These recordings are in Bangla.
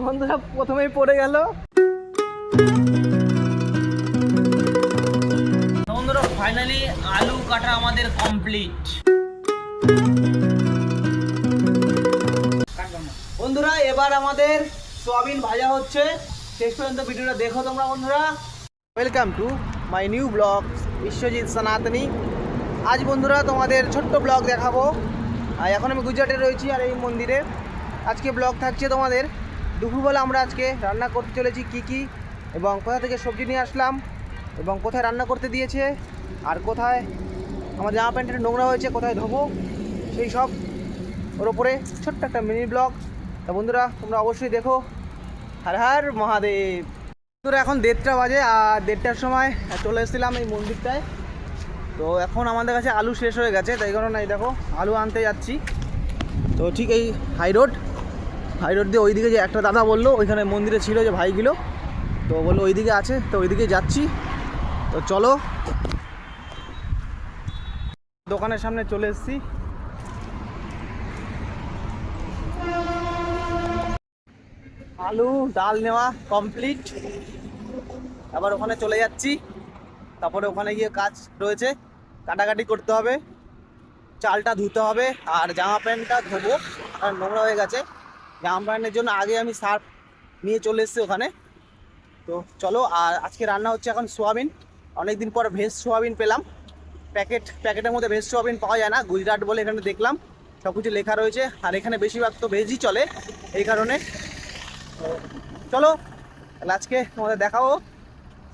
বন্ধুরা প্রথমেই পড়ে গেল। বন্ধুরা ফাইনালি আলু কাটা আমাদের কমপ্লিট। বন্ধুরা এবার আমাদের সোয়াবিন ভাজা হচ্ছে, শেষ পর্যন্ত ভিডিওটা দেখো তোমরা বন্ধুরা। Welcome to my new blog Biswajit সনাতনী। আজ বন্ধুরা তোমাদের ছোট্ট ব্লগ দেখাবো। আর এখন আমি গুজরাটে রয়েছি আর এই মন্দিরে আজকে ব্লগ থাকছে তোমাদের। দুপুরবেলা আমরা আজকে রান্না করতে চলেছি কি এবং কোথা থেকে সবজি নিয়ে আসলাম এবং কোথায় রান্না করতে দিয়েছে আর কোথায় আমার জামা প্যান্টের নোংরা হয়েছে কোথায় ধোবো সেই সব ওর ওপরে ছোট্ট একটা মিনি ব্লগ। তা বন্ধুরা তোমরা অবশ্যই দেখো। হর হর মহাদেব। বন্ধুরা এখন 1:30টা বাজে আর 1:30টার সময় চলে এসেছিলাম এই মন্দিরটায়। তো এখন আমাদের কাছে আলু শেষ হয়ে গেছে, তাই কারণে এই দেখো আলু আনতে যাচ্ছি। তো ঠিক এই হাই রোড দিয়ে ওইদিকে যে একটা দাদা বললো ওইখানে মন্দিরে ছিল যে ভাইগুলো, তো বললো ওইদিকে আছে, তো ওইদিকে যাচ্ছি। তো চলো, দোকানের সামনে চলে এসেছি। আলু ডাল নেওয়া কমপ্লিট, আবার ওখানে চলে যাচ্ছি। তারপরে ওখানে গিয়ে কাজ রয়েছে, কাটাকাটি করতে হবে, চালটা ধুতে হবে আর জামা প্যান্টটা ধোবো আর নোংরা হয়ে গেছে। জামা প্যান্টের জন্য আগে আমি সার্ফ নিয়ে চলে এসেছি ওখানে। তো চলো, আর আজকে রান্না হচ্ছে এখন সোয়াবিন। অনেকদিন পর ভেজ সোয়াবিন পেলাম। প্যাকেটের মধ্যে ভেজ সোয়াবিন পাওয়া যায় না, গুজরাট বলে এখানে দেখলাম সব কিছু লেখা রয়েছে। আর এখানে বেশিরভাগ তো ভেজই চলে, এই কারণে। চলো তাহলে আজকে তোমাদের দেখাবো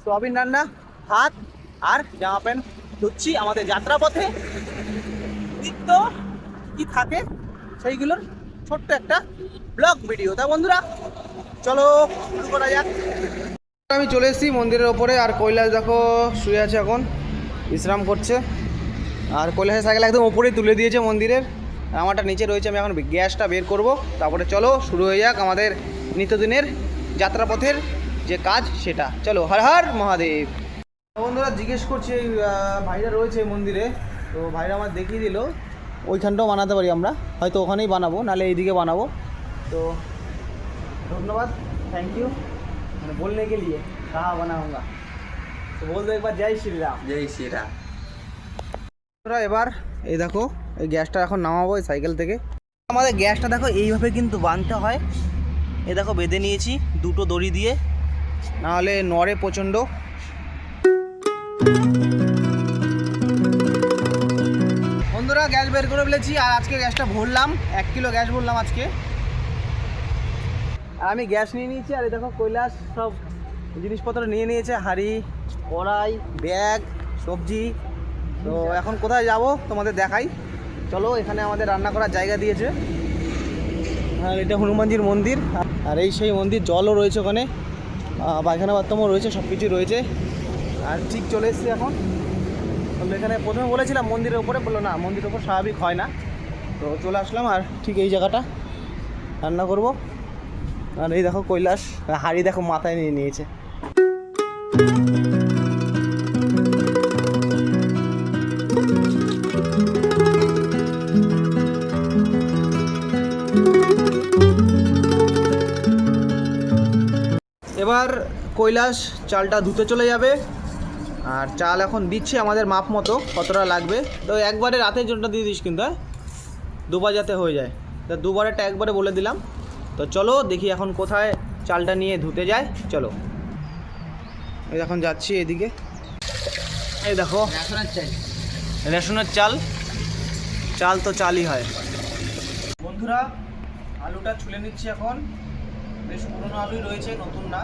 সোয়াবিন রান্না, ভাত আর জামা প্যান্ট ধুচ্ছি আমাদের যাত্রাপথে। নিত্য কি থাকে সেইগুলোর ছোট্ট একটা ব্লগ ভিডিও। তা বন্ধুরা চলো শুরু করা যাক। আমি চলে এসেছি মন্দিরের ওপরে আর কৈলাস দেখো শুয়ে আছে, এখন বিশ্রাম করছে। আর কৈলাসের সাইকেল একদম ওপরেই তুলে দিয়েছে মন্দিরের, আমারটা নিচে রয়েছে। আমি এখন গ্যাসটা বের করব, তারপরে চলো শুরু হয়ে যাক আমাদের নিত্যদিনের যাত্রাপথের যে কাজ সেটা। চলো হর হর মহাদেব। বন্ধুরা জিজ্ঞেস করছি, এই ভাইরা রয়েছে মন্দিরে, তো ভাইরা আমার দেখিয়ে দিল ওইখানটাও বানাতে পারি আমরা, হয়তো ওখানেই বানাবো, নাহলে এইদিকে বানাবো। তো ধন্যবাদ, থ্যাংক ইউ মানে बोलने के लिए कहाँ बनाऊंगा। तो बोल दो एक बार जय श्री राम। জয় শ্রীরাম। এবার এই দেখো এই গ্যাসটা এখন নামাবো এই সাইকেল থেকে। আমাদের গ্যাসটা দেখো এইভাবে কিন্তু বাঁধতে হয়। এই দেখো বেঁধে নিয়েছি দুটো দড়ি দিয়ে, নাহলে নড়ে প্রচণ্ড। বন্ধুরা গ্যাস বের করে ফেলেছি আর আজকে গ্যাসটা ভরলাম, 1 কিলো গ্যাস ভরলাম আজকে। আর আমি গ্যাস নিয়ে নিয়েছি আর এই দেখো কৈলাস সব জিনিসপত্র নিয়ে নিয়েছে, হাঁড়ি কড়াই ব্যাগ সবজি। তো এখন কোথায় যাব তোমাদের দেখাই, চলো। এখানে আমাদের রান্না করার জায়গা দিয়েছে, আর এটা হনুমানজির মন্দির। আর এই সেই মন্দির, জলও রয়েছে ওখানে, পায়খানা বাথরুমও রয়েছে, সব কিছুই রয়েছে। আর ঠিক চলে এসেছি এখন। এখানে প্রথমে বলেছিলাম মন্দিরের উপরে, বললো না মন্দিরের উপর স্বাভাবিক হয় না। তো চলে আসলাম আর ঠিক এই জায়গাটা রান্না করব। আর এই দেখো কৈলাস হাঁড়ি দেখো মাথায় নিয়ে নিয়েছে। এবার কৈলাস চালটা ধুতে চলে যাবে। আর চাল এখন দিচ্ছে আমাদের মাপ মতো কতটা লাগবে। তো একবারে রাতের জন্য দিয়ে দিস কিন্তু, হ্যাঁ দুবার যাতে হয়ে যায়। তো দুবারেরটা একবারে বলে দিলাম। তো চলো দেখি এখন কোথায় চালটা নিয়ে ধুতে যায়, চলো। এই এখন যাচ্ছি এদিকে। এই দেখো রেশনের চাল, চাল তো চালই হয়। বন্ধুরা আলুটা ছুলে নিচ্ছি এখন, বেশ পুরোনো আলুই রয়েছে, নতুন না।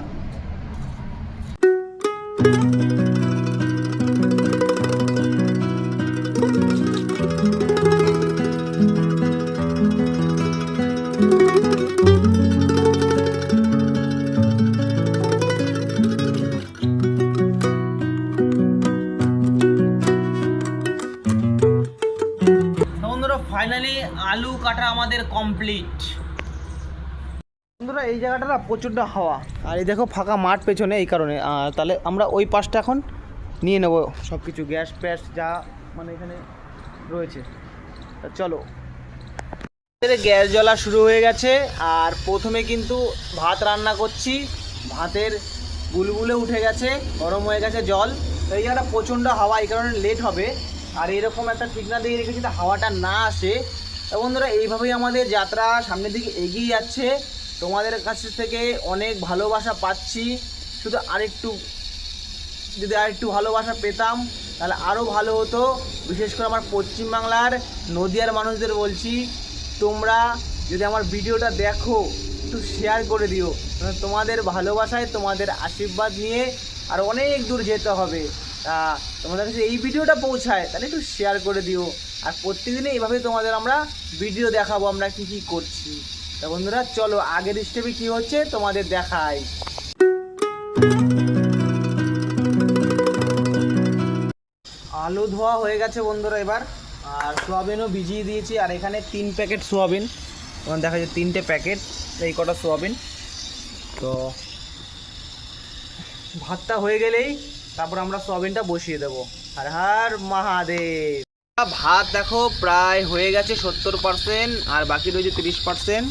ফাইনালি আলু কাটা আমাদের কমপ্লিট। বন্ধুরা এই জায়গাটা না প্রচণ্ড হাওয়া, আর এই দেখো ফাঁকা মাঠ পেছনে, এই কারণে। তাহলে আমরা ওই পাশটা এখন নিয়ে নেব সব কিছু, গ্যাস প্যাস যা মানে এখানে রয়েছে। তা চলো। গ্যাস জ্বলা শুরু হয়ে গেছে আর প্রথমে কিন্তু ভাত রান্না করছি। ভাতের বুলবুলে উঠে গেছে, গরম হয়ে গেছে জল। তো এই জায়গাটা প্রচণ্ড হাওয়া, এই কারণে লেট হবে। আর এরকম একটা ঠিকনা দিয়ে রেখেছি তো হাওয়াটা না আসে। তো বন্ধুরা এইভাবেই আমাদের যাত্রা সামনের দিকে এগিয়ে যাচ্ছে। তোমাদের কাছ থেকে অনেক ভালোবাসা পাচ্ছি, শুধু যদি আরেকটু ভালোবাসা পেতাম তাহলে আরও ভালো হতো। বিশেষ করে আমার পশ্চিমবাংলার নদিয়ার মানুষদের বলছি, তোমরা যদি আমার ভিডিওটা দেখো একটু শেয়ার করে দিও। তোমাদের ভালোবাসায়, তোমাদের আশীর্বাদ নিয়ে আর অনেক দূর যেতে হবে। তা তোমাদের কাছে এই ভিডিওটা পৌঁছায় তাহলে একটু শেয়ার করে দিও। আর প্রত্যেকদিনে এইভাবে তোমাদের আমরা ভিডিও দেখাবো আমরা কি কি করছি। তা বন্ধুরা চলো আগের স্টেপে কি হচ্ছে তোমাদের দেখাই। আলু ধোয়া হয়ে গেছে বন্ধুরা এবার, আর সোয়াবিনও ভিজিয়ে দিয়েছি। আর এখানে 3 প্যাকেট সোয়াবিন, তোমার দেখা যায় 3টে প্যাকেট, এই কটা সোয়াবিন। তো ভাতটা হয়ে গেলেই তারপর আমরা সোয়াবিনটা বসিয়ে দেবো। আর হর মহাদেব। ভাত দেখো প্রায় হয়ে গেছে 70%, আর বাকি রয়েছে 30%।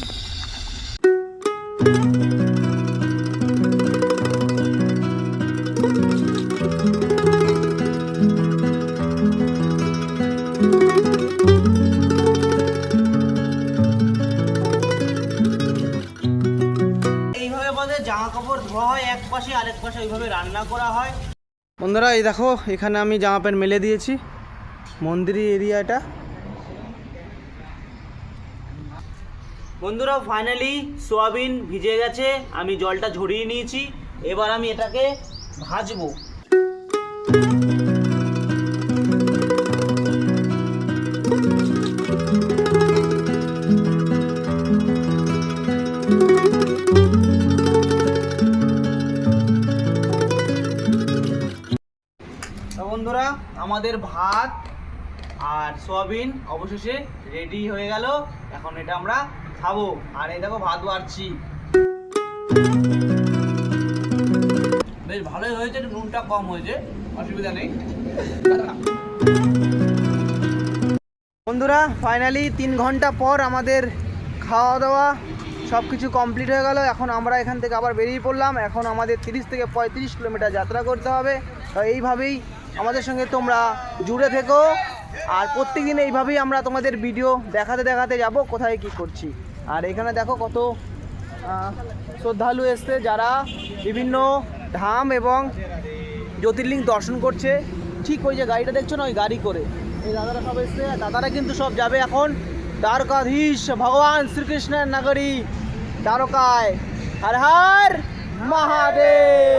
এইভাবে আমাদের জামা কাপড় ধোয়া হয় এক পাশে, আরেক পাশে ওইভাবে রান্না করা হয়। বন্ধুরা এই দেখো এখানে আমি জামা প্যান্ট মেলে দিয়েছি, মন্দিরের এরিয়াটা। বন্ধুরা ফাইনালি সোয়াবিন ভিজে গেছে, আমি জলটা ঝরিয়ে নিয়েছি। এবার আমি এটাকে ভাজবো। বন্ধুরা আমাদের ভাত আর সোয়াবিন অবশেষে রেডি হয়ে গেল। এখন এটা আমরা খাবো। আর এই দেখো ভাত বাড়ছি, বেশ ভালোই হয়েছে, একটু নুনটা কম হয়েছে, অসুবিধা নেই। বন্ধুরা ফাইনালি 3 ঘন্টা পর আমাদের খাওয়া দাওয়া সব কিছু কমপ্লিট হয়ে গেল। এখন আমরা এখান থেকে আবার বেরিয়ে পড়লাম। এখন আমাদের 30 থেকে 35 কিলোমিটার যাত্রা করতে হবে। তো এইভাবেই আমাদের সঙ্গে তোমরা জুড়ে থেকো। আর প্রত্যেকদিন এইভাবেই আমরা তোমাদের ভিডিও দেখাতে দেখাতে যাব কোথায় কি করছি। আর এখানে দেখো কত শ্রদ্ধালু এসছে, যারা বিভিন্ন ধাম এবং জ্যোতির্লিঙ্গ দর্শন করছে। ঠিক ওই যে গাড়িটা দেখছো না, ওই গাড়ি করে এই দাদারা সব এসছে। দাদারা কিন্তু সব যাবে এখন দ্বারকাধীশ ভগবান শ্রীকৃষ্ণের নগরী দ্বারকায়। হর হর মহাদেব।